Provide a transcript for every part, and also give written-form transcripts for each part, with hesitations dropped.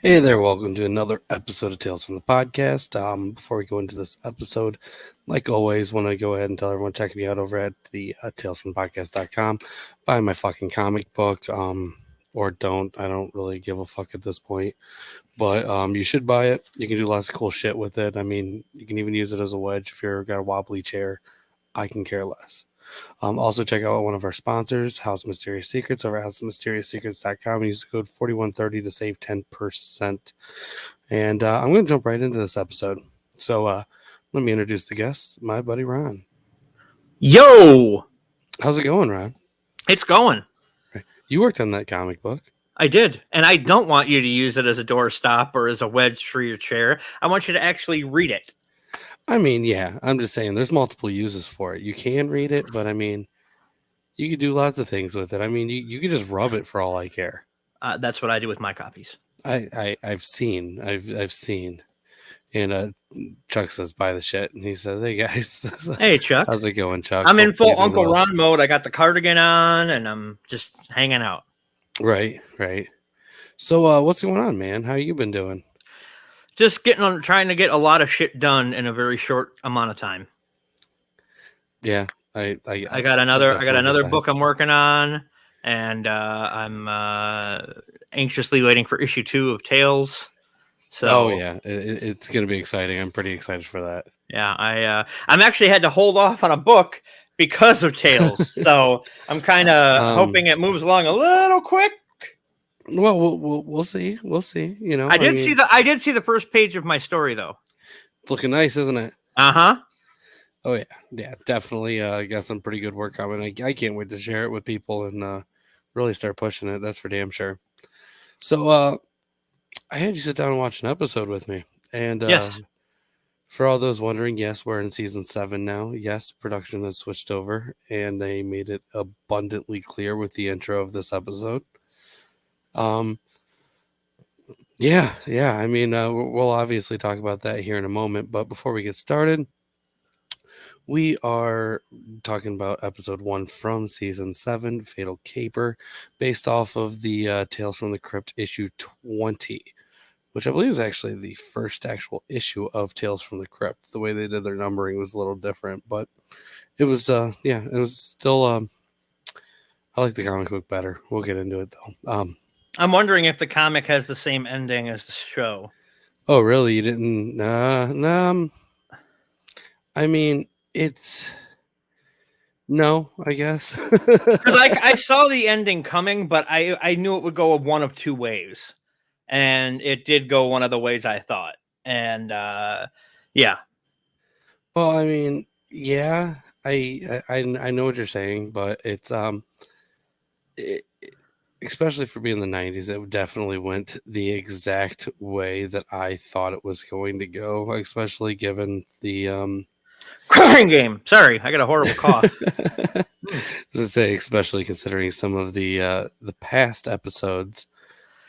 Hey there, welcome to another episode of Tales from the Podcast. Before we go into this episode, like always, want to go ahead and tell everyone check me out over at the talesfrompodcast.com. Buy my fucking comic book, or don't. I don't really give a fuck at this point. But you should buy it. You can do lots of cool shit with it. I mean, you can even use it as a wedge if you've got a wobbly chair. I can care less. Also, check out one of our sponsors, House Mysterious Secrets, over at housemysteriousecrets.com. And use the code 4130 to save 10%. And I'm going to jump right into this episode. So let me introduce the guest, my buddy Ron. Yo! How's it going, Ron? It's going. You worked on that comic book. I did. And I don't want you to use it as a doorstop or as a wedge for your chair. I want you to actually read it. I mean, yeah, I'm just saying there's multiple uses for it. You can read it, but I mean, you could do lots of things with it. I mean, you could just rub it for all I care. That's what I do with my copies. I've seen. And Chuck says, buy the shit. And he says, hey, guys. Hey, Chuck. How's it going, Chuck? I'm in full Uncle Ron mode. I got the cardigan on, and I'm just hanging out. Right. So what's going on, man? How you been doing? Just trying to get a lot of shit done in a very short amount of time. Yeah, I got another book I'm working on, and I'm anxiously waiting for issue 2 of Tales. So, yeah, it's going to be exciting. I'm pretty excited for that. Yeah, I'm actually had to hold off on a book because of Tales. So I'm kind of hoping it moves along a little quick. Well, we'll see. We'll see. You know, I did see the first page of my story though. Looking nice, isn't it? Uh-huh. Oh yeah, definitely. Got some pretty good work coming. I can't wait to share it with people and really start pushing it. That's for damn sure. So I had you sit down and watch an episode with me, and yes. For all those wondering, yes, we're in season 7 now. Yes, production has switched over, and they made it abundantly clear with the intro of this episode. Yeah. I mean, we'll obviously talk about that here in a moment. But before we get started, we are talking about episode 1 from season 7, Fatal Caper, based off of the Tales from the Crypt issue 20, which I believe is actually the first actual issue of Tales from the Crypt. The way they did their numbering was a little different, but it was, it was still, I like the comic book better. We'll get into it though. I'm wondering if the comic has the same ending as the show. Oh, really? You didn't? No. I mean, it's no, I guess. Because I saw the ending coming, but I knew it would go one of two ways, and it did go one of the ways I thought. And yeah. Well, I mean, yeah, I know what you're saying, but it's especially for being the 90s, it definitely went the exact way that I thought it was going to go, especially given the crying game. Sorry, I got a horrible cough. To say, especially considering some of the past episodes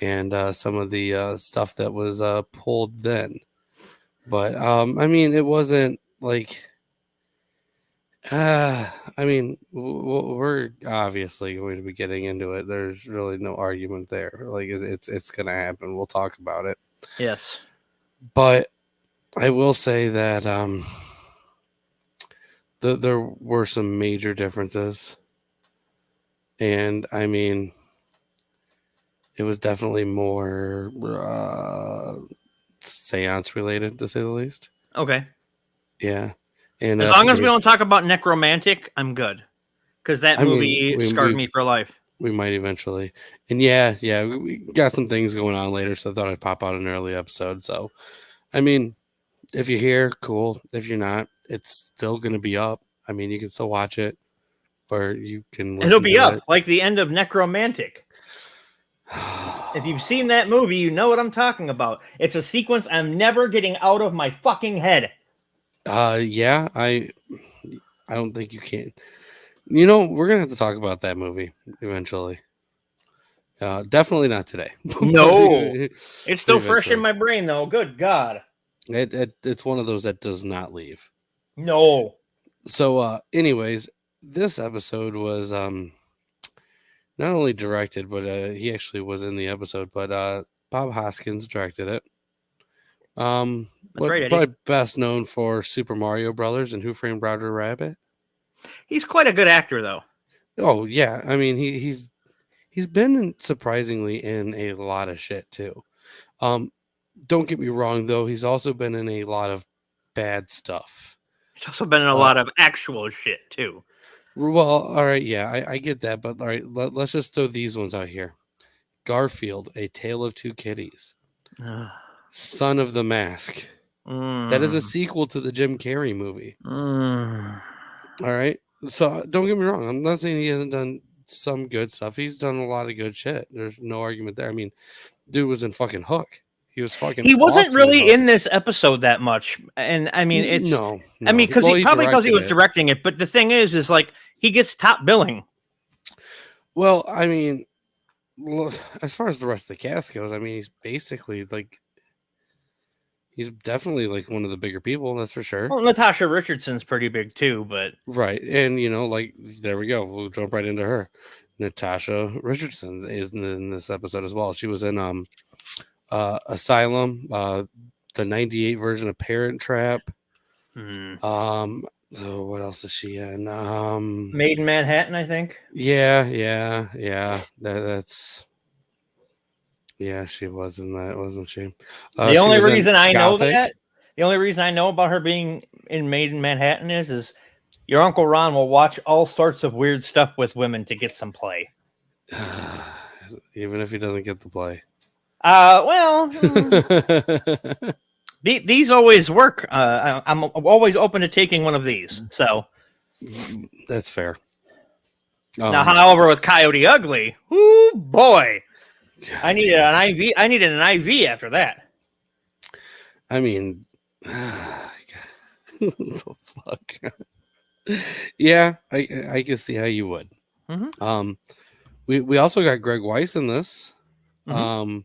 and some of the stuff that was pulled then. But I mean, it wasn't like I mean, we're obviously going to be getting into it. There's really no argument there. Like it's going to happen. We'll talk about it. Yes. But I will say that there were some major differences And I mean, it was definitely more seance related, to say the least. Okay. Yeah. And As long as we don't talk about necromantic, I'm good. Because that I mean, movie scarred me for life. we might eventually. And yeah, we got some things going on later, so I thought I'd pop out an early episode. So, I mean, if you're here, cool. If you're not, it's still going to be up. I mean, you can still watch it, or you can It'll listen be to up it. like the end of Necromantic. If you've seen that movie, you know what I'm talking about. It's a sequence I'm never getting out of my fucking head. Yeah, I don't think you can. You know, we're gonna have to talk about that movie eventually. Definitely not today. No. It's But still fresh in eventually. my brain, though. Good God. It's one of those that does not leave. No. So, anyways, this episode was not only directed, but he actually was in the episode. But Bob Hoskins directed it. That's right, Eddie. Probably best known for Super Mario Brothers and Who Framed Roger Rabbit. He's quite a good actor, though. Oh yeah, I mean he's been surprisingly in a lot of shit too. Don't get me wrong though, he's also been in a lot of bad stuff. He's also been in a lot of actual shit, too. Well, all right, yeah, I get that, but all right, let's just throw these ones out here. Garfield, A Tale of Two Kitties, Son of the Mask. That is a sequel to the Jim Carrey movie. All right, so don't get me wrong. I'm not saying he hasn't done some good stuff. He's done a lot of good shit. There's no argument there. I mean, dude was in fucking Hook. He was fucking. He wasn't awesome really Hook. in this episode that much, and I mean, it's no. I mean, because Well, probably because he was directed it. directing it. But the thing is like he gets top billing. Well, I mean, as far as the rest of the cast goes, I mean, he's basically like. He's definitely like one of the bigger people, that's for sure. Well, Natasha Richardson's pretty big too, but Right, and you know, like there we go. We'll jump right into her. Natasha Richardson is in this episode as well. She was in Asylum, the '98 version of Parent Trap. So what else is she in? Made in Manhattan, I think. Yeah. That's. Yeah, she was in that, wasn't she? The only reason I know that, the only reason I know about her being in Made in Manhattan is your Uncle Ron will watch all sorts of weird stuff with women to get some play. Even if he doesn't get the play. Well, these always work. I'm always open to taking one of these. So that's fair. Now, however, with Coyote Ugly, whoo boy. I needed an IV. I needed an IV after that. I mean, what the fuck? Yeah, I can see how you would. Mm-hmm. We also got Greg Weiss in this. Mm-hmm.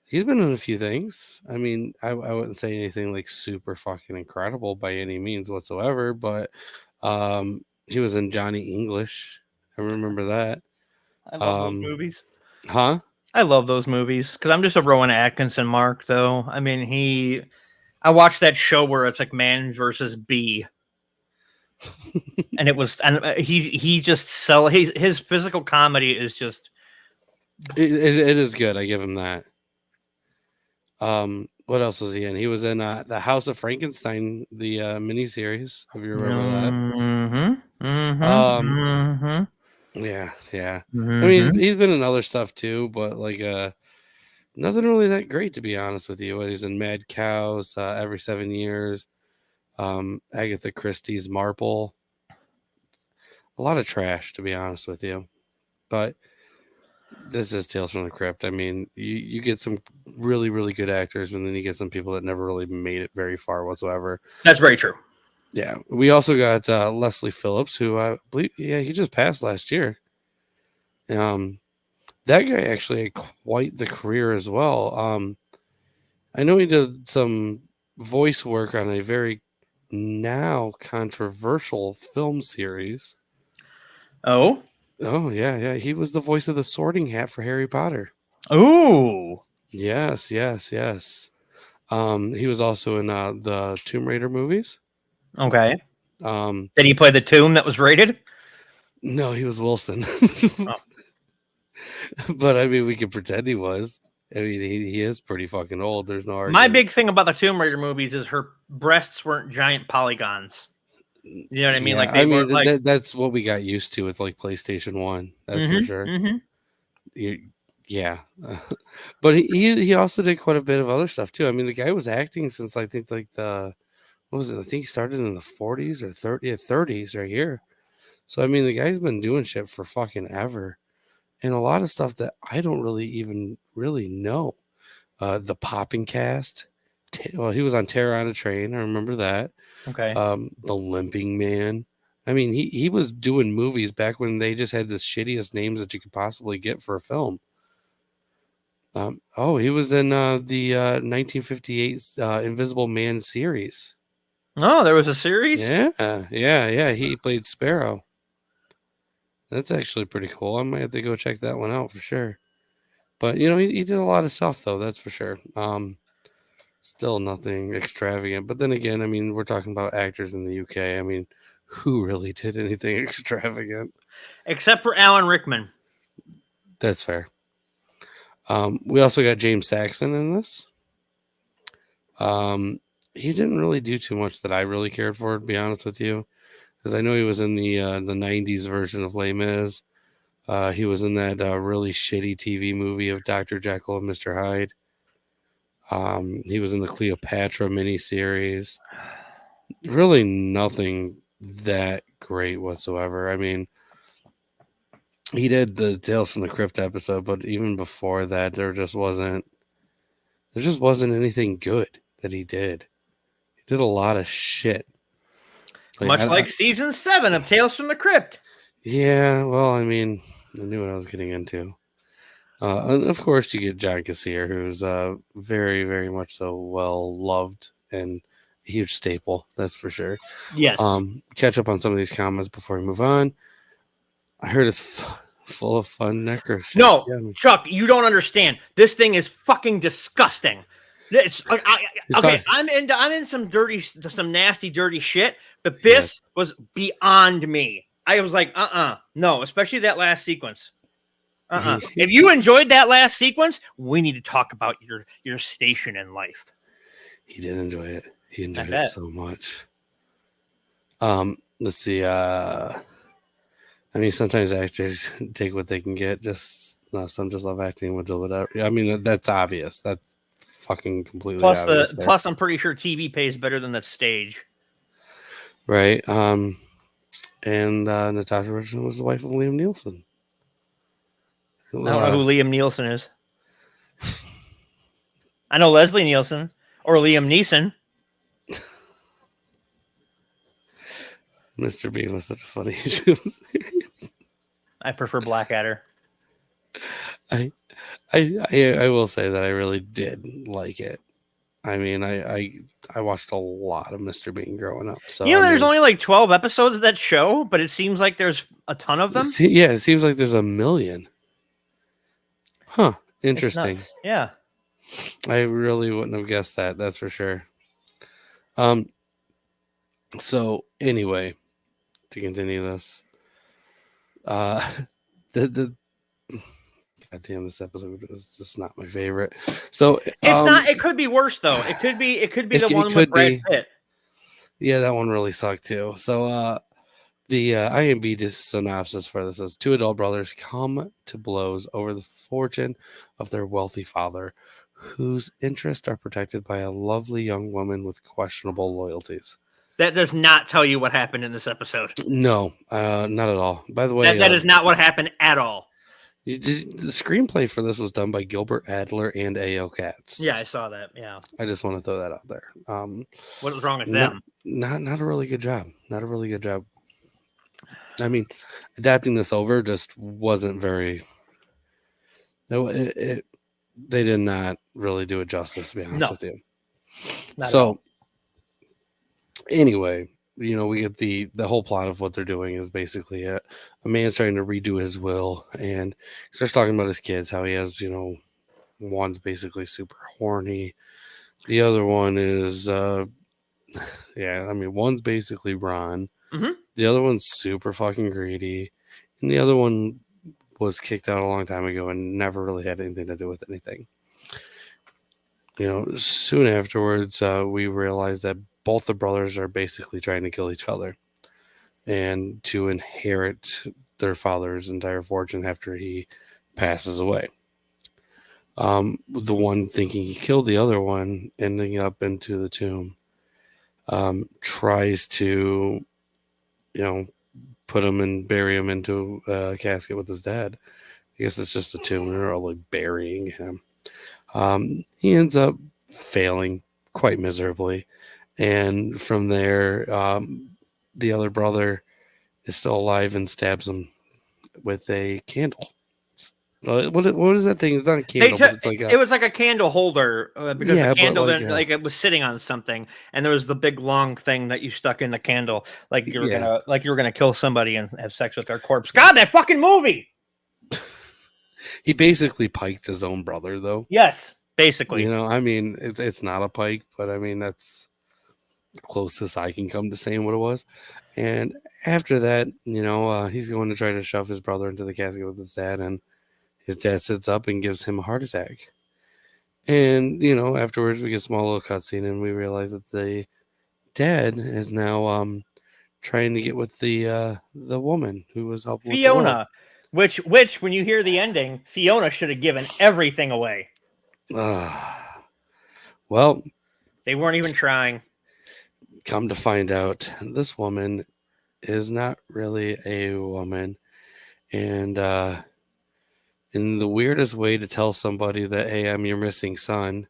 He's been in a few things. I mean, I wouldn't say anything like super fucking incredible by any means whatsoever, but he was in Johnny English. I remember that. I love those movies. Huh? I love those movies because I'm just a Rowan Atkinson mark, though. I mean, I watched that show where it's like man versus bee, and he just his physical comedy is just it is good. I give him that. What else was he in? He was in the House of Frankenstein, the miniseries. If you remember that. Yeah. Mm-hmm. I mean, he's been in other stuff too, but like nothing really that great, to be honest with you. He's in Mad Cows, Every 7 Years, Agatha Christie's Marple. A lot of trash, to be honest with you. But this is Tales from the Crypt. I mean, you get some really, really good actors, and then you get some people that never really made it very far whatsoever. That's very true. Yeah. We also got Leslie Phillips, who I believe, he just passed last year. That guy actually had quite the career as well. I know he did some voice work on a very now controversial film series. Oh yeah. He was the voice of the Sorting Hat for Harry Potter. Ooh. Yes. He was also in the Tomb Raider movies. Okay. Did he play the tomb that was rated? No, he was Wilson. Oh. But I mean, we could pretend he was. I mean, he is pretty fucking old. There's no My argument. big thing about the Tomb Raider movies is her breasts weren't giant polygons. You know what I mean? Yeah, Like they were like that's what we got used to with like PlayStation 1. That's for sure. Yeah. But he also did quite a bit of other stuff too. I mean, the guy was acting since I think like what was it? I think he started in the 40s or 30s right here. So I mean, the guy's been doing shit for fucking ever, and a lot of stuff that I don't even really know. The Popping Cast. Well, he was on Terror on a Train. I remember that. Okay. The Limping Man. I mean, he was doing movies back when they just had the shittiest names that you could possibly get for a film. He was in the 1958 Invisible Man series. Oh, there was a series? Yeah. He played Sparrow. That's actually pretty cool. I might have to go check that one out for sure. But, he did a lot of stuff, though. That's for sure. Still nothing extravagant. But then again, I mean, we're talking about actors in the UK. I mean, who really did anything extravagant? Except for Alan Rickman. That's fair. We also got James Saxon in this. He didn't really do too much that I really cared for, to be honest with you, because I know he was in the 90s version of Les Mis. He was in that really shitty TV movie of Dr. Jekyll and Mr. Hyde. He was in the Cleopatra miniseries. Really nothing that great whatsoever. I mean, he did the Tales from the Crypt episode, but even before that, there just wasn't anything good that he did. He did a lot of shit. Much like season 7 of Tales from the Crypt. Yeah, well, I mean, I knew what I was getting into. And of course, you get John Cassier, who's very, very much so well loved and a huge staple. That's for sure. Yes. Catch up on some of these comments before we move on. I heard it's full of fun necro shit. No, yeah. Chuck, you don't understand. This thing is fucking disgusting. It's okay. I'm in some nasty, dirty shit. But this was beyond me. I was like, no, especially that last sequence. If you enjoyed that last sequence, we need to talk about your station in life. He did enjoy it. He enjoyed it so much. Let's see. I mean, sometimes actors take what they can get. Some just love acting with whatever. I mean, that's obvious. That's fucking completely obvious. Plus, I'm pretty sure TV pays better than the stage. Right. And Natasha Richardson was the wife of Liam Neeson. I don't know who Liam Neeson is. I know Leslie Nielsen or Liam Neeson. Mr. Bean was such a funny issue. I prefer Blackadder. I will say that I really did like it. I mean, I watched a lot of Mr. Bean growing up. So there's only like 12 episodes of that show, but it seems like there's a ton of them. It seems like there's a million. Huh. Interesting. Yeah. I really wouldn't have guessed that. That's for sure. So anyway, to continue this, God damn, this episode is just not my favorite. So it's not. It could be worse though. It could be the one with Brad Pitt. Yeah, that one really sucked too. So the IMDb synopsis for this is: two adult brothers come to blows over the fortune of their wealthy father, whose interests are protected by a lovely young woman with questionable loyalties. That does not tell you what happened in this episode. No, not at all. By the way, that is not what happened at all. The screenplay for this was done by Gilbert Adler and A.O. Katz. Yeah, I saw that. Yeah, I just want to throw that out there. What was wrong with them? Not a really good job. Not a really good job. I mean, adapting this over just wasn't very. They did not really do it justice, to be honest with you. So, anyway, we get the whole plot of what they're doing is basically a man's trying to redo his will, and he starts talking about his kids, how he has, one's basically super horny. The other one is, one's basically Ron. Mm-hmm. The other one's super fucking greedy. and the other one was kicked out a long time ago and never really had anything to do with anything. Soon afterwards, we realized that both the brothers are basically trying to kill each other and to inherit their father's entire fortune after he passes away. The one thinking he killed the other one, ending up into the tomb, tries to, put him and bury him into a casket with his dad. I guess it's just a tomb. They're all like burying him. He ends up failing quite miserably. And from there, the other brother is still alive and stabs him with a candle. What is that thing? It's not a candle, but it's like it was like a candle holder because yeah, the candle but then it was sitting on something, and there was the big long thing that you stuck in the candle, like you were gonna kill somebody and have sex with their corpse. God, that fucking movie. He basically piked his own brother, though. Yes, basically. I mean, it's not a pike, but I mean that's the closest I can come to saying what it was. And after that, he's going to try to shove his brother into the casket with his dad, and his dad sits up and gives him a heart attack. And afterwards we get a small little cutscene, and we realize that the dad is now trying to get with the woman who was helping Fiona, with the which when you hear the ending, Fiona should have given everything away. Well, they weren't even trying. Come to find out, this woman is not really a woman, and in the weirdest way to tell somebody that, hey, I'm your missing son,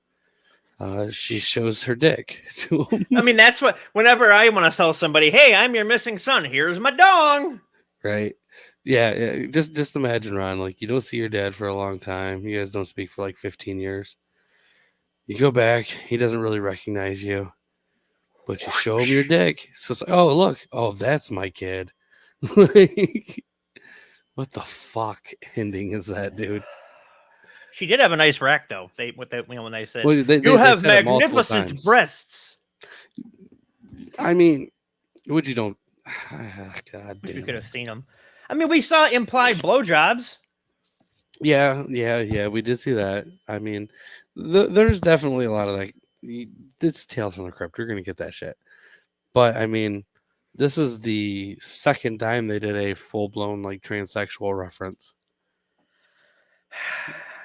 she shows her dick to him. I mean, that's what, whenever I want to tell somebody, hey, I'm your missing son, here's my dong. Right. Yeah. Just imagine, Ron, like you don't see your dad for a long time. You guys don't speak for like 15 years. You go back, he doesn't really recognize you, but you show him your dick. So it's like, oh, look, oh, that's my kid. Like, what the fuck ending is that, dude? She did have a nice rack, though. When they said, well, you have magnificent breasts. I mean, would you don't? God damn. You could have seen them. I mean, we saw implied blowjobs. Yeah, we did see that. I mean, there's definitely a lot of like, it's Tales from the Crypt. You're gonna get that shit. But I mean, this is the second time they did a full blown like transsexual reference.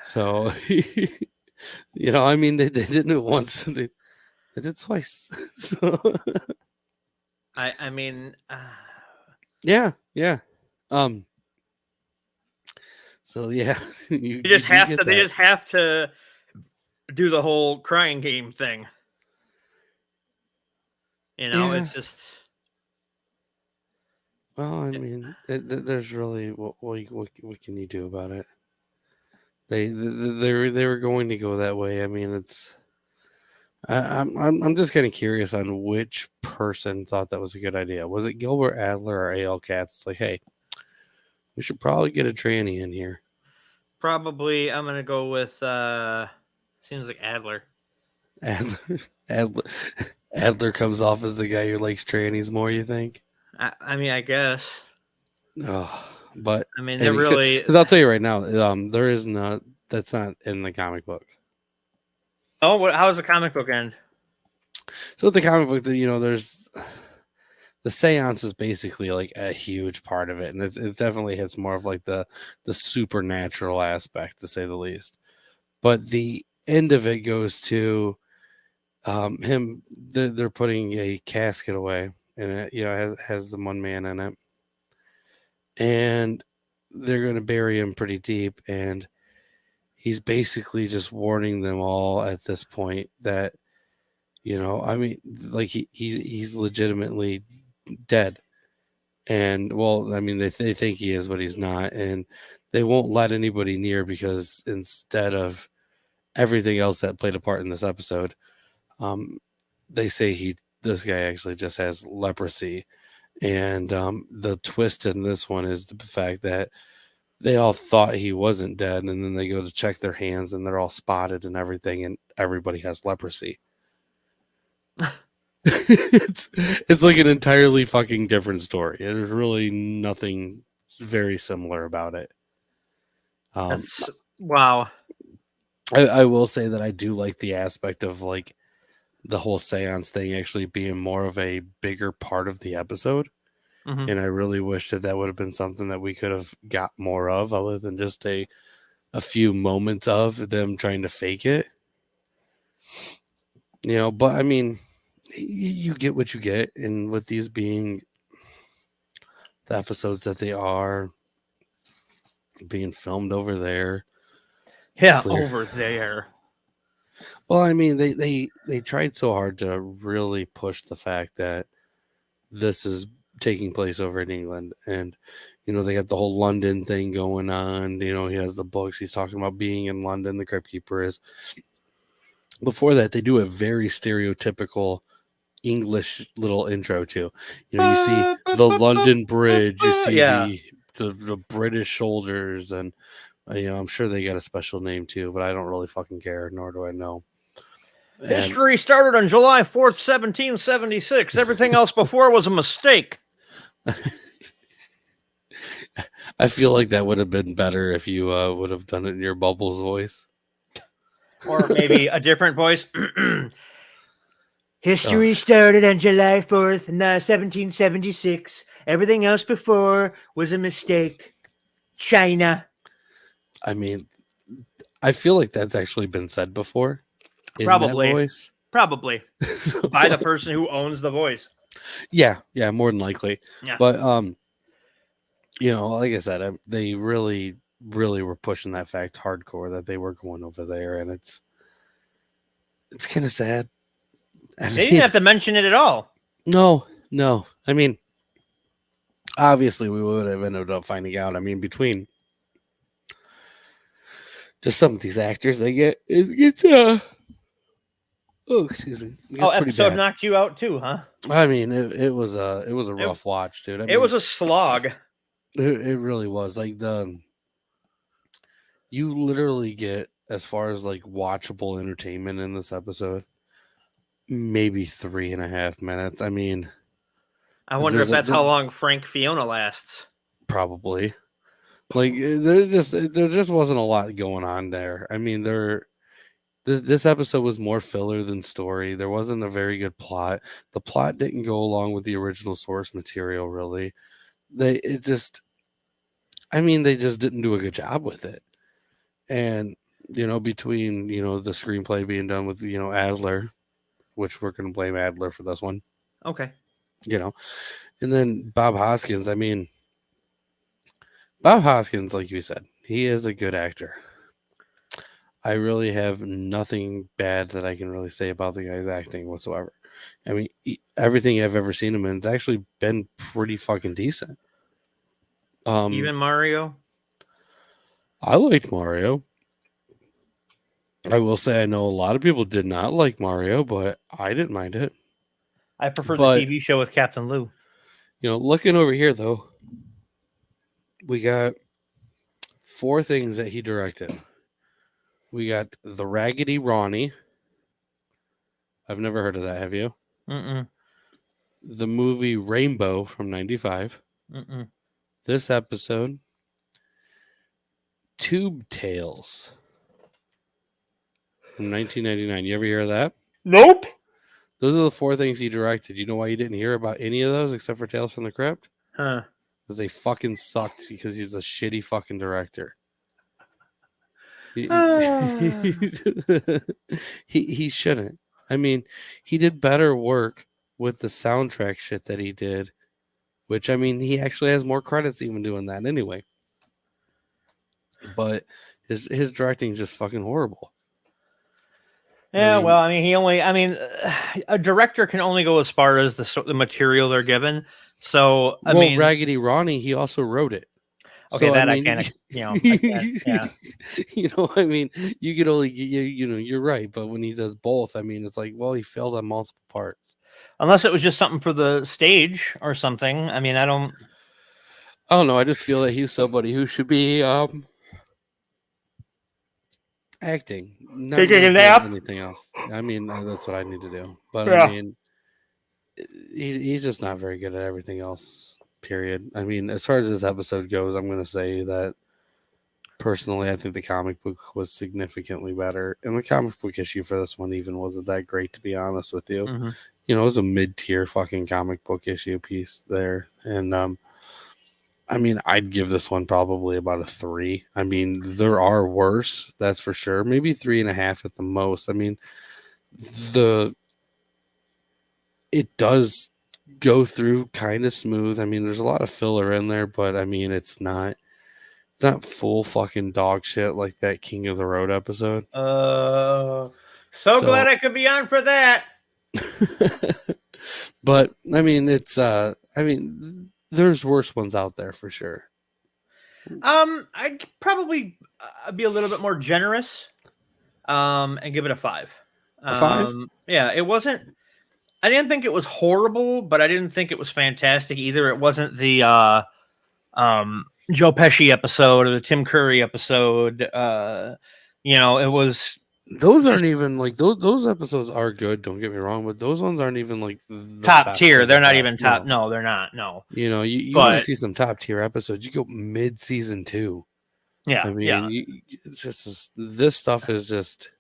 So, I mean, they didn't it once. They did it twice. So, I mean, yeah. So yeah, you just have to. They just have to do the whole crying game thing. It's just. Well, I mean, there's really what can you do about it? They were going to go that way. I mean, it's. I'm just kind of curious on which person thought that was a good idea. Was it Gilbert Adler or A.L. Katz? Like, hey, we should probably get a tranny in here. Probably, I'm gonna go with. Seems like Adler. Adler comes off as the guy who likes trannies more. You think? I mean, I guess. Oh, but I mean, they're really. Because I'll tell you right now, there is not. That's not in the comic book. Oh, how does the comic book end? So with the comic book, there's the seance is basically like a huge part of it, and it definitely hits more of like the supernatural aspect, to say the least. But the end of it goes to him. They're putting a casket away, and it has the one man in it, and they're going to bury him pretty deep, and he's basically just warning them all at this point that, I mean, like he's legitimately dead. And well, I mean, they think he is, but he's not, and they won't let anybody near because instead of everything else that played a part in this episode, they say this guy actually just has leprosy. And the twist in this one is the fact that they all thought he wasn't dead, and then they go to check their hands, and they're all spotted and everything, and everybody has leprosy. it's like an entirely fucking different story. There's really nothing very similar about it. That's wow. I will say that I do like the aspect of like the whole seance thing actually being more of a bigger part of the episode. Mm-hmm. And I really wish that would have been something that we could have got more of, other than just a few moments of them trying to fake it. But I mean, you get what you get, and with these being the episodes that they are being filmed over there. Yeah, over there. Well, I mean, they tried so hard to really push the fact that this is taking place over in England, and they got the whole London thing going on. He has the books. He's talking about being in London. The Crypt Keeper is. Before that, they do a very stereotypical English little intro too. You see the London Bridge. You see the British soldiers, and I'm sure they got a special name too, but I don't really fucking care, nor do I know. History started on July 4th, 1776. Everything else before was a mistake. I feel like that would have been better if you would have done it in your Bubbles voice. Or maybe a different voice. History started on July 4th, 1776. Everything else before was a mistake. China. I mean, I feel like that's actually been said before. Probably. In that voice. Probably. By the person who owns the voice. Yeah, more than likely. Yeah. But like I said, they really, really were pushing that fact hardcore that they were going over there, and it's kind of sad. They didn't have to mention it at all. No. I mean, obviously we would have ended up finding out. I mean, between just some of these actors they get, oh, excuse me. Episode knocked you out too, huh? I mean, it was a rough watch, dude. It was a slog. It really was. Like you literally get, as far as like watchable entertainment in this episode, maybe 3.5 minutes. I mean, I wonder if that's how long Frank Fiona lasts. Probably. Like there just wasn't a lot going on there. I mean, this episode was more filler than story. There wasn't a very good plot. The plot didn't go along with the original source material, really. They just didn't do a good job with it. And, between, the screenplay being done with, Adler, which we're going to blame Adler for this one. Okay. And then Bob Hoskins. I mean, Bob Hoskins, like you said, he is a good actor. I really have nothing bad that I can really say about the guy's acting whatsoever. I mean, everything I've ever seen him in has actually been pretty fucking decent. Even Mario? I liked Mario. I will say I know a lot of people did not like Mario, but I didn't mind it. I prefer the TV show with Captain Lou. Looking over here, though, we got 4 things that he directed. We got The Raggedy Ronnie. I've never heard of that. Have you? Mm-mm. The movie Rainbow from 95. Mm-mm. This episode, Tube Tales from 1999. You ever hear of that? Nope. Those are the 4 things he directed. You know why you didn't hear about any of those except for Tales from the Crypt? Huh. Because they fucking sucked because he's a shitty fucking director. He shouldn't. I mean, he did better work with the soundtrack shit that he did, which, I mean, he actually has more credits even doing that anyway. But his directing is just fucking horrible. Yeah, well, I mean, a director can only go as far as the material they're given. So, I mean, Raggedy Ronnie, he also wrote it. Okay, so, that I can't, I can't, yeah. I mean, you could only, you're right. But when he does both, I mean, it's like, well, he failed on multiple parts. Unless it was just something for the stage or something. I mean, I don't know. I just feel that he's somebody who should be acting, not taking a nap. Anything else. I mean, that's what I need to do. But yeah. I mean, he's just not very good at everything else. period. I mean, as far as this episode goes, I'm going to say that personally, I think the comic book was significantly better. And the comic book issue for this one even wasn't that great, to be honest with you. Mm-hmm. You know, it was a mid-tier fucking comic book issue piece there. And, I mean, I'd give this one probably about a 3. I mean, there are worse, that's for sure. Maybe 3.5 at the most. I mean, it does go through kind of smooth. I mean, there's a lot of filler in there, but I mean, it's not full fucking dog shit like that King of the Road episode. So glad I could be on for that. But I mean, it's I mean, there's worse ones out there for sure. I'd probably be a little bit more generous, and give it a 5. A 5? Yeah, it wasn't. I didn't think it was horrible, but I didn't think it was fantastic either. It wasn't the Joe Pesci episode or the Tim Curry episode. You know, it was. Those aren't even like those episodes are good. Don't get me wrong, but those ones aren't even like the top tier. They're not top. even top. No, they're not. No. You know, you want to see some top tier episodes. You go mid season 2. Yeah, I mean, it's just this stuff is just.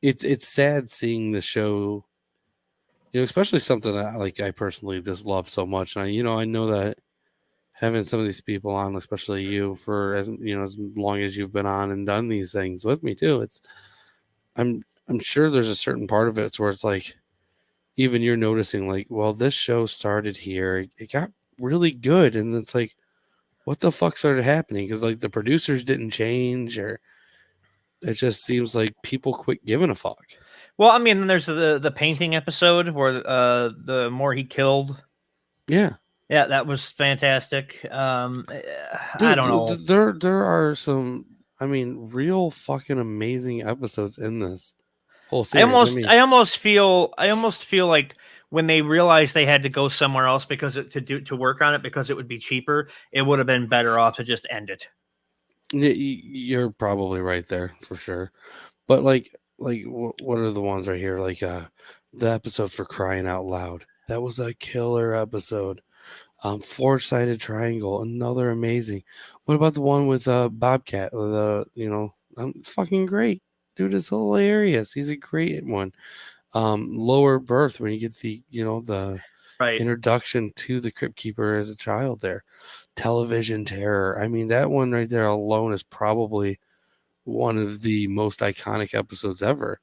It's sad seeing the show. You know, especially something that like I personally just love so much, and I know that having some of these people on, especially you, for as long as you've been on and done these things with me too. I'm sure there's a certain part of it where it's like, even you're noticing like, well, this show started here, it got really good, and it's like, what the fuck started happening? Because like the producers didn't change, or it just seems like people quit giving a fuck. Well, I mean, there's the painting episode where the more he killed. Yeah, that was fantastic. Dude, I don't know. There are some, I mean, real fucking amazing episodes in this whole series. I almost feel like when they realized they had to go somewhere else because to work on it because it would be cheaper, it would have been better off to just end it. You're probably right there for sure, but like what are the ones right here? Like the episode for Crying Out Loud, that was a killer episode. Four-sided triangle, another amazing. What about the one with Bobcat? With fucking great, dude is hilarious. He's a great one. Lower Birth, when you get the right introduction to the Crypt Keeper as a child there. Television Terror. I mean, that one right there alone is probably one of the most iconic episodes ever.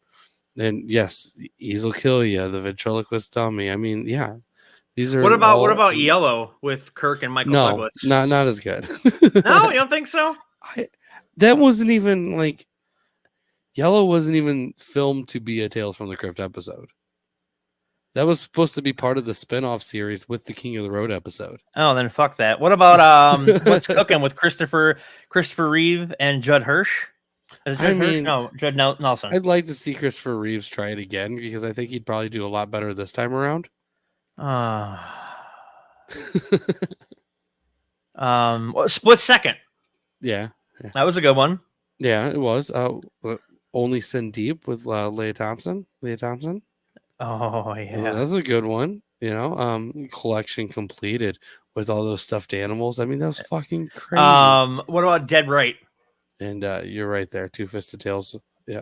And yes, Eas'll Kill Ya, the ventriloquist dummy. I mean, yeah. These are what about Yellow with Kirk and Michael Douglas? not as good. No, you don't think so? That wasn't even like Yellow wasn't even filmed to be a Tales from the Crypt episode. That was supposed to be part of the spin-off series with the King of the Road episode. Oh, then fuck that. What about What's Cooking with Christopher Reeve and Judd Hirsch? Judd Nelson. I'd like to see Christopher Reeves try it again because I think he'd probably do a lot better this time around. Split Second. Yeah. That was a good one. Yeah, it was. Only Sin Deep with Leah Thompson. Oh yeah, that's a good one. Collection completed with all those stuffed animals. I mean, that was fucking crazy. What about Dead Right? And you're right there. Two Fisted Tales. Yeah.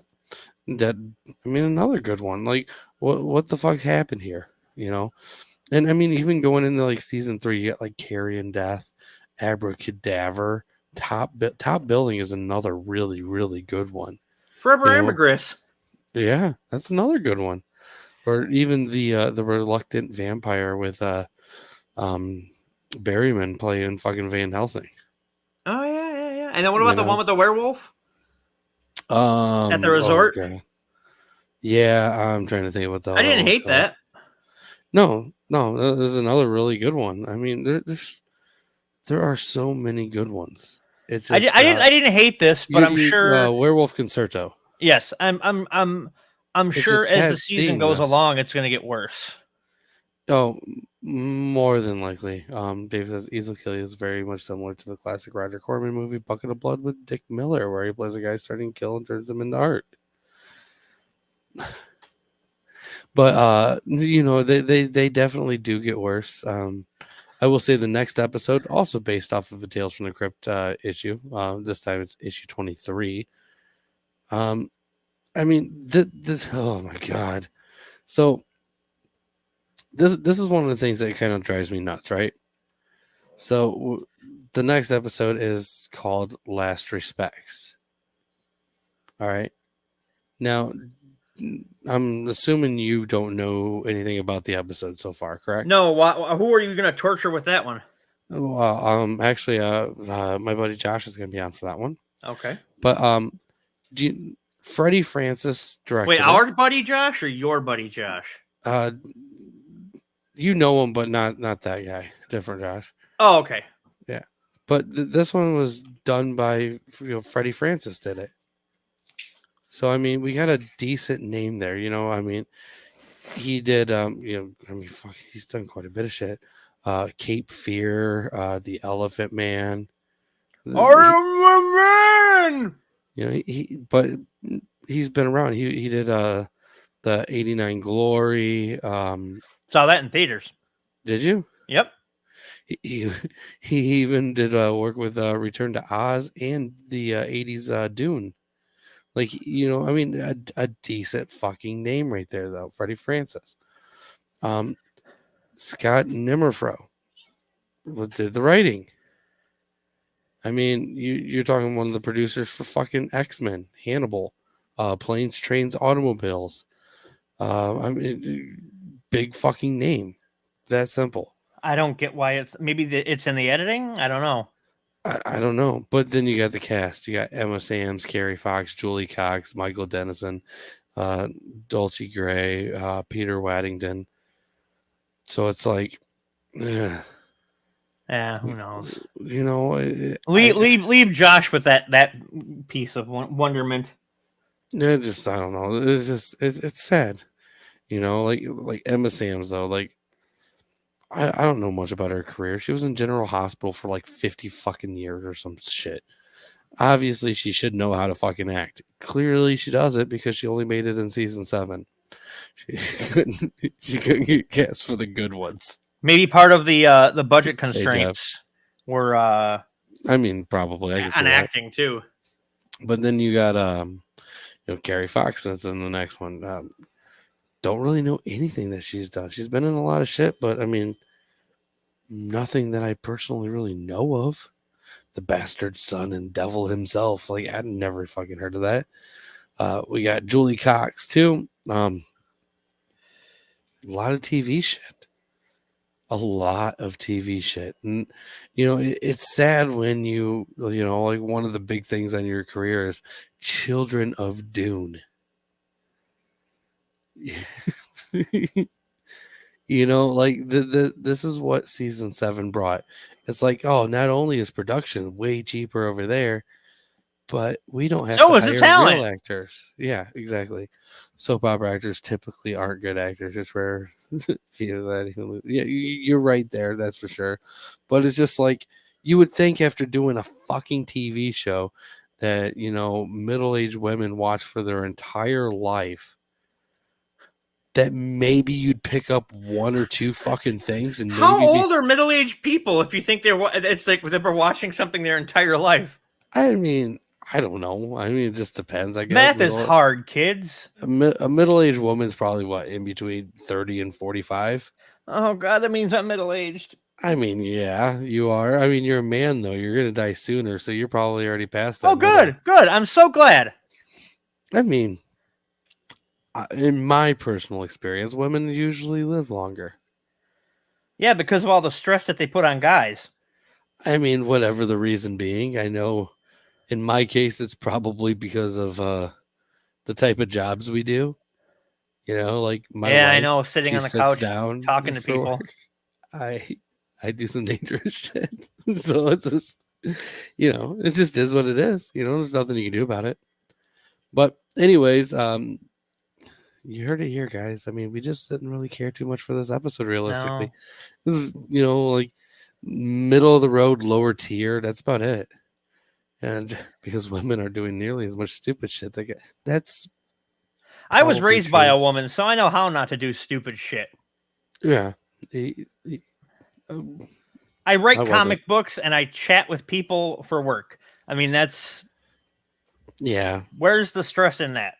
Dead. I mean, another good one. Like, what the fuck happened here? And I mean, even going into like season 3, you got like Carrion Death, Abracadaver, Top Building is another really, really good one. Forever Ambergris. Yeah, that's another good one. Or even the Reluctant Vampire with Berryman playing fucking Van Helsing. Oh yeah. And then what about the one with the werewolf? At the resort? Okay. Yeah, I'm trying to think what the I didn't hate that. No, there's another really good one. I mean, there are so many good ones. It's just, I didn't hate this, but I'm sure Werewolf Concerto. Yes, I'm sure as the season goes along, it's going to get worse. Oh, more than likely. Dave says Eas'll Kill Ya is very much similar to the classic Roger Corman movie Bucket of Blood with Dick Miller, where he plays a guy starting to kill and turns him into art. But they definitely do get worse. I will say the next episode, also based off of a Tales from the Crypt issue. This time it's issue 23. I mean, this. Oh my god! So this is one of the things that kind of drives me nuts, right? So the next episode is called Last Respects. All right. Now, I'm assuming you don't know anything about the episode so far, correct? No, who are you going to torture with that one? Well, actually, my buddy Josh is going to be on for that one. Okay. But Freddie Francis directed. Wait, our buddy Josh or your buddy Josh? You know him, but not that guy. Different Josh. Oh, okay. Yeah, but this one was done by Freddie Francis did it. So I mean, we got a decent name there. I mean, he did. Fuck, he's done quite a bit of shit. Cape Fear, The Elephant Man. I am a man. But he's been around. He did the 89 Glory. Saw that in theaters. Did you? Yep. He even did work with Return to Oz and the 80s Dune. Like, I mean, a decent fucking name right there, though. Freddie Francis. Scott Nimmerfro did the writing. I mean, you're talking one of the producers for fucking X-Men, Hannibal, Planes, Trains, Automobiles. I mean, big fucking name. That simple. I don't get why it's in the editing. I don't know. I don't know. But then you got the cast. You got Emma Samms, Carrie Fox, Julie Cox, Michael Dennison, Dulce Gray, Peter Waddington. So it's like, yeah, who knows? Leave Josh with that piece of wonderment. I don't know. It's sad. Like Emma Samms though. Like I don't know much about her career. She was in General Hospital for like 50 fucking years or some shit. Obviously, she should know how to fucking act. Clearly, she doesn't because she only made it in season 7. She couldn't get cast for the good ones. Maybe part of the budget constraints were. I mean, probably. I can see on acting too. But then you got Carrie Fox that's in the next one. Don't really know anything that she's done. She's been in a lot of shit, but I mean, nothing that I personally really know of. The Bastard Son and Devil himself. Like, I'd never fucking heard of that. We got Julie Cox too. A lot of TV shit. A lot of TV shit. And, it's sad when like one of the big things on your career is Children of Dune. Like this is what season 7 brought. It's like, oh, not only is production way cheaper over there, but we don't have to hire real actors. Yeah, exactly. Soap opera actors typically aren't good actors. It's rare. Yeah, you're right there. That's for sure. But it's just like you would think after doing a fucking TV show that middle-aged women watch for their entire life, that maybe you'd pick up one or two fucking things. And how old are middle-aged people if you think it's like they've been watching something their entire life? I mean, I don't know. I mean, it just depends. I guess math is hard, kids. A middle-aged woman's probably in between 30 and 45. Oh God, that means I'm middle-aged. I mean, yeah, you are. I mean, you're a man though. You're gonna die sooner, so you're probably already past that. Oh, good. I'm so glad. I mean, in my personal experience, women usually live longer. Yeah, because of all the stress that they put on guys. I mean, whatever the reason being, I know in my case, it's probably because of the type of jobs we do. Like my wife, I know, sitting on the couch down talking to people. Work. I do some dangerous shit. So it's just, it just is what it is. There's nothing you can do about it. But anyways, you heard it here, guys. I mean, we just didn't really care too much for this episode, realistically. No. This is, like middle of the road, lower tier. That's about it. And because women are doing nearly as much stupid shit, I was raised by a woman, so I know how not to do stupid shit. Yeah. I write comic books and I chat with people for work. I mean, that's where's the stress in that?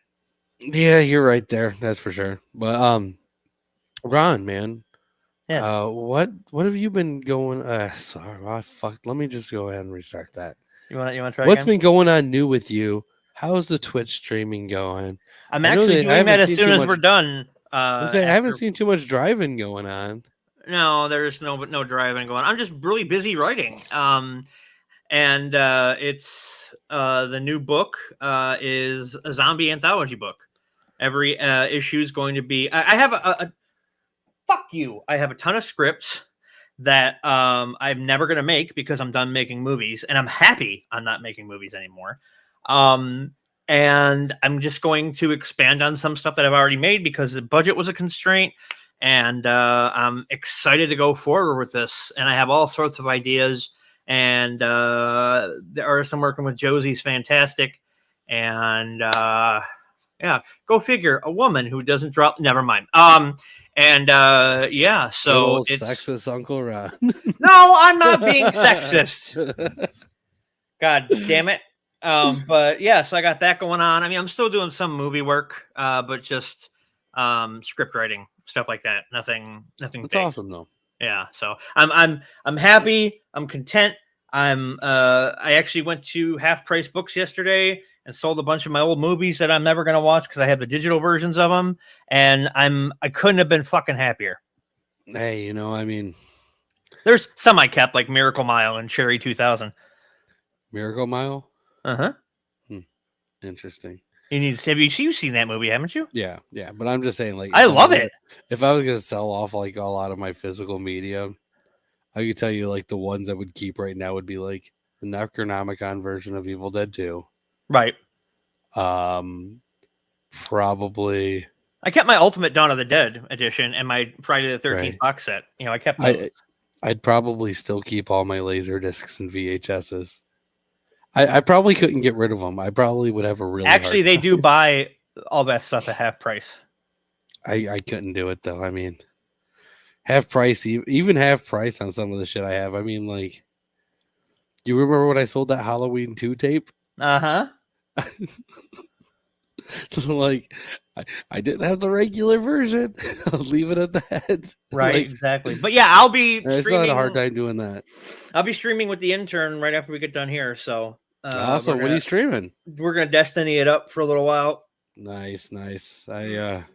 Yeah, you're right there. That's for sure. But Ron, man. Yes. What have you been going? Sorry, fuck. Let me just go ahead and restart that. You want to try? What's again? been going on new with you? How's the Twitch streaming going? I'm actually doing that as soon as we're done. I haven't seen too much driving going on. No, there's no driving going. I'm just really busy writing. And it's the new book is a zombie anthology book. Every issue is going to be. I have a fuck you. I have a ton of scripts that I'm never going to make because I'm done making movies, and I'm happy I'm not making movies anymore. And I'm just going to expand on some stuff that I've already made because the budget was a constraint. And I'm excited to go forward with this. And I have all sorts of ideas. And there are some working with Josie's fantastic. And yeah, go figure. A woman who doesn't drop. Never mind. And yeah, so it's sexist Uncle Ron. No, I'm not being sexist. God damn it. But yeah, so I got that going on. I mean, I'm still doing some movie work, but just script writing, stuff like that. Nothing. That's big. Awesome though. Yeah. So I'm happy. I'm content. I actually went to Half Price Books yesterday and sold a bunch of my old movies that I'm never gonna watch because I have the digital versions of them, and I couldn't have been fucking happier. Hey, I mean, there's some I kept like Miracle Mile and Cherry 2000. Miracle Mile. Interesting. Have you seen that movie? Haven't you? Yeah. But I'm just saying, like, I love it. If I was gonna sell off like a lot of my physical media, I could tell you like the ones I would keep right now would be like the Necronomicon version of Evil Dead 2. Right. Probably. I kept my Ultimate Dawn of the Dead edition and my Friday the 13th box set. I kept those. I'd probably still keep all my laser discs and VHSs. I probably couldn't get rid of them. I probably would have a really Actually, they do buy all that stuff at half price. I couldn't do it though. I mean, half price, even half price on some of the shit I have. I mean, like, you remember when I sold that Halloween 2 tape? Like, I didn't have the regular version. I'll leave it at that. Right, like, exactly. But yeah, I'll be streaming. I still had a hard time doing that. I'll be streaming with the intern right after we get done here. So awesome. What are you streaming? We're gonna Destiny it up for a little while. Nice. I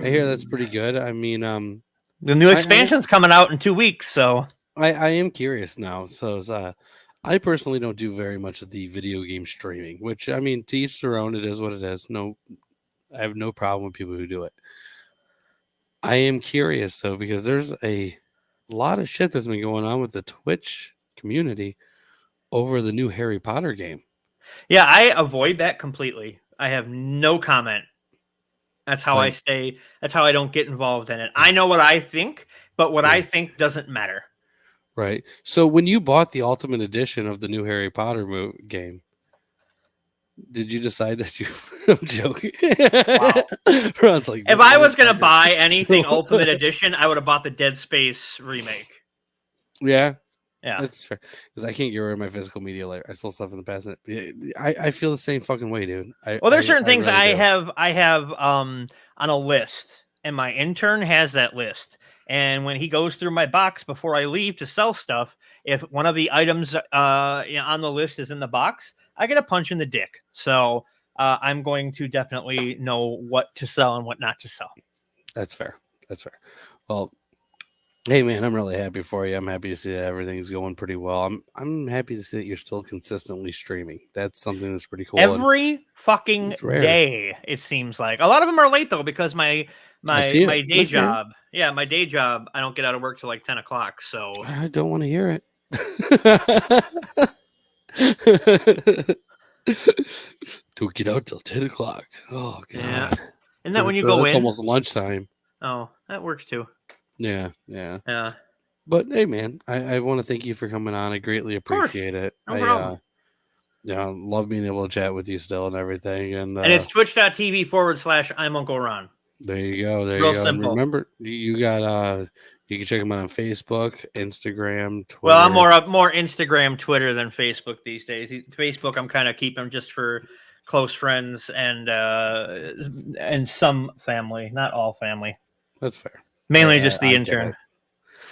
hear that's pretty good. I mean, the new expansion's coming out in 2 weeks, so I am curious now. So I personally don't do very much of the video game streaming, which, I mean, to each their own. It is what it is. No, I have no problem with people who do it. I am curious though, because there's a lot of shit that's been going on with the Twitch community over the new Harry Potter game. Yeah, I avoid that completely. I have no comment. That's how I stay. That's how I don't get involved in it. I know what I think, but what I think doesn't matter. Right. So when you bought the Ultimate Edition of the new Harry Potter game, did you decide that you... I'm joking. Wow. Ron's like, if I was going to buy anything Ultimate Edition, I would have bought the Dead Space remake. Yeah. Yeah. That's fair. Because I can't get rid of my physical media later. I still stuff in the past. I feel the same fucking way, dude. There's certain things really I have on a list, and my intern has that list. And when he goes through my box before I leave to sell stuff, if one of the items on the list is in the box, I get a punch in the dick. So I'm going to definitely know what to sell and what not to sell. That's fair. Well, hey man, I'm really happy for you. I'm happy to see that everything's going pretty well. I'm happy to see that you're still consistently streaming. That's something that's pretty cool. Every fucking day, it seems like. A lot of them are late though, because my day job. Yeah, my day job, I don't get out of work till like 10 o'clock. So I don't want to hear it. Don't get out till 10 o'clock. Oh god. Yeah. Isn't that when you go in? It's almost lunchtime. Oh, that works too. Yeah. But hey man, I want to thank you for coming on. I greatly appreciate it. No problem. Love being able to chat with you still and everything. And it's twitch.tv/I'm Uncle Ron. There you go. Real simple. And remember, you got You can check him out on Facebook, Instagram, Twitter. Well, I'm more Instagram, Twitter than Facebook these days. Facebook, I'm kind of keeping just for close friends and some family, not all family. That's fair. Mainly just the intern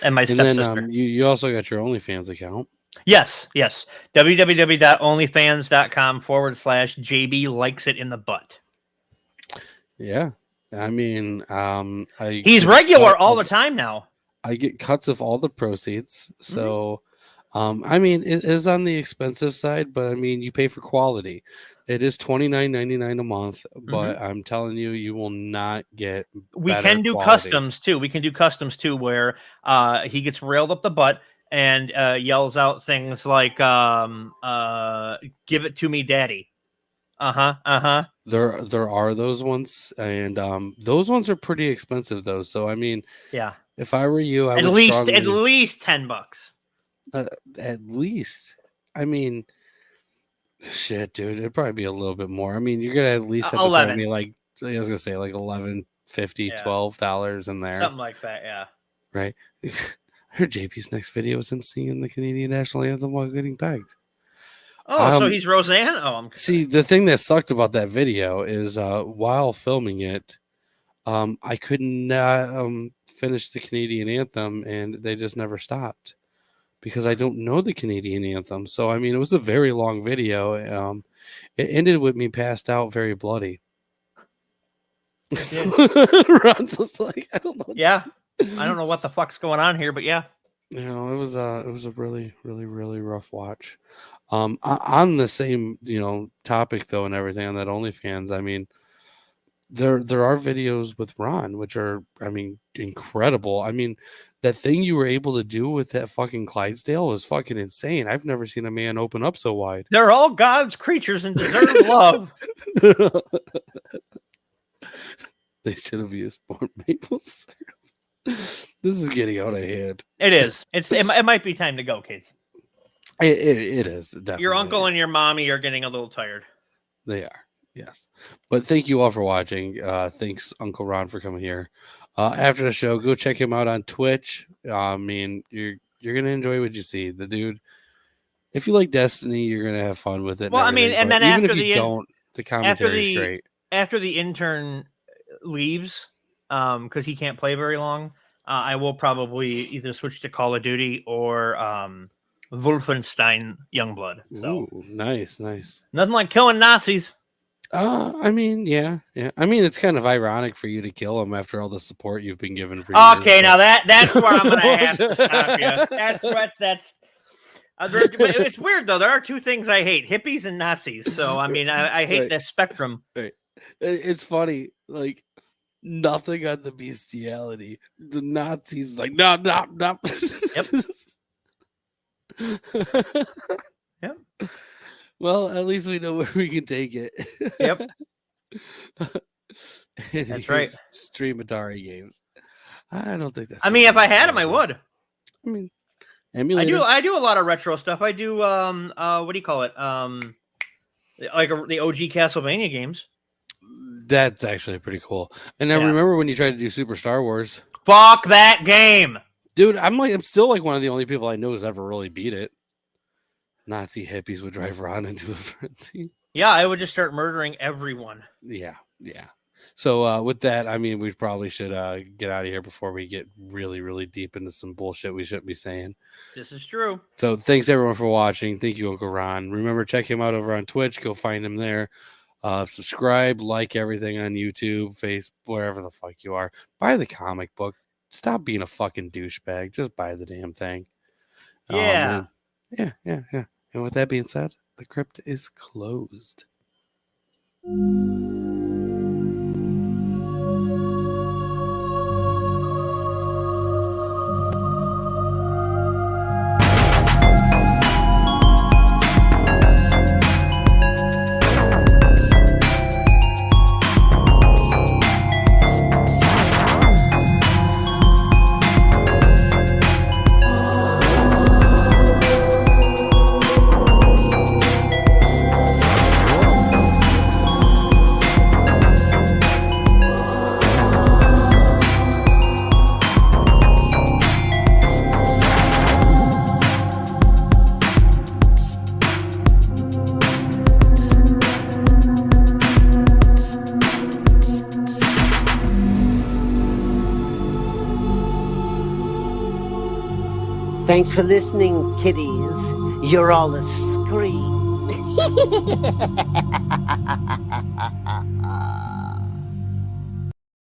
and my stepsister. And then you also got your OnlyFans account. Yes. www.onlyfans.com/JB likes it in the butt. Yeah. I mean, he's regular all the time now. I get cuts of all the proceeds. So, I mean, it is on the expensive side, but I mean, you pay for quality. It is $29.99 a month, but I'm telling you, you will not get. We can do customs too. We can do customs too, where he gets railed up the butt and yells out things like "Give it to me, daddy." There are those ones, and those ones are pretty expensive though. So I mean, yeah. If I were you, I would at least $10. At least, I mean, shit, dude, it'd probably be a little bit more. I mean, you're gonna at least have to throw me like I was gonna say like $11.50, $12 in there, something like that. Yeah, right. I heard JP's next video is him singing the Canadian national anthem while getting pegged. Oh, so he's Roseanne? Oh, see, the thing that sucked about that video is while filming it, I could not finish the Canadian anthem, and they just never stopped because I don't know the Canadian anthem. So, I mean, it was a very long video. It ended with me passed out, very bloody. Ron's just like, I don't know. Yeah, I don't know what the fuck's going on here, but yeah. You know, it was a really, really, really rough watch. On the same, topic though, and everything on that OnlyFans, I mean, there are videos with Ron, which are, I mean, incredible. I mean, that thing you were able to do with that fucking Clydesdale was fucking insane. I've never seen a man open up so wide. They're all God's creatures and deserve love. They should have used more maple syrup. This is getting out of hand. It is. It might be time to go, kids. It is. Definitely. Your uncle and your mommy are getting a little tired. They are. Yes. But thank you all for watching. Thanks, Uncle Ron, for coming here. After the show, go check him out on Twitch. I mean, you're going to enjoy what you see. The dude, if you like Destiny, you're going to have fun with it. Well, I mean, and then even after if you don't, the commentary is great. After the intern leaves, because he can't play very long, I will probably either switch to Call of Duty or Wolfenstein Youngblood. So Ooh, nice. Nothing like killing Nazis. I mean, yeah. I mean, it's kind of ironic for you to kill him after all the support you've been given for years. Okay, now that's where I'm gonna have to stop you. That's. It's weird though. There are two things I hate: hippies and Nazis. So I mean, I hate the spectrum. Right. It's funny, like nothing on the bestiality. The Nazis like no. Yep. Well, at least we know where we can take it. Yep. That's right. Stream Atari games. I don't think that's. I mean, if I had them, I would. I mean, emulators. I do a lot of retro stuff. I do what do you call it? Like the OG Castlevania games. That's actually pretty cool. And I remember when you tried to do Super Star Wars. Fuck that game, dude. I'm still like one of the only people I know who's ever really beat it. Nazi hippies would drive Ron into a frenzy. Yeah, I would just start murdering everyone. Yeah. So with that, I mean, we probably should get out of here before we get really, really deep into some bullshit we shouldn't be saying. This is true. So thanks everyone for watching. Thank you, Uncle Ron. Remember, check him out over on Twitch. Go find him there. Subscribe, like everything on YouTube, Facebook, wherever the fuck you are. Buy the comic book. Stop being a fucking douchebag. Just buy the damn thing. Yeah. Yeah. And with that being said, the crypt is closed. Thanks for listening, kiddies. You're all a scream.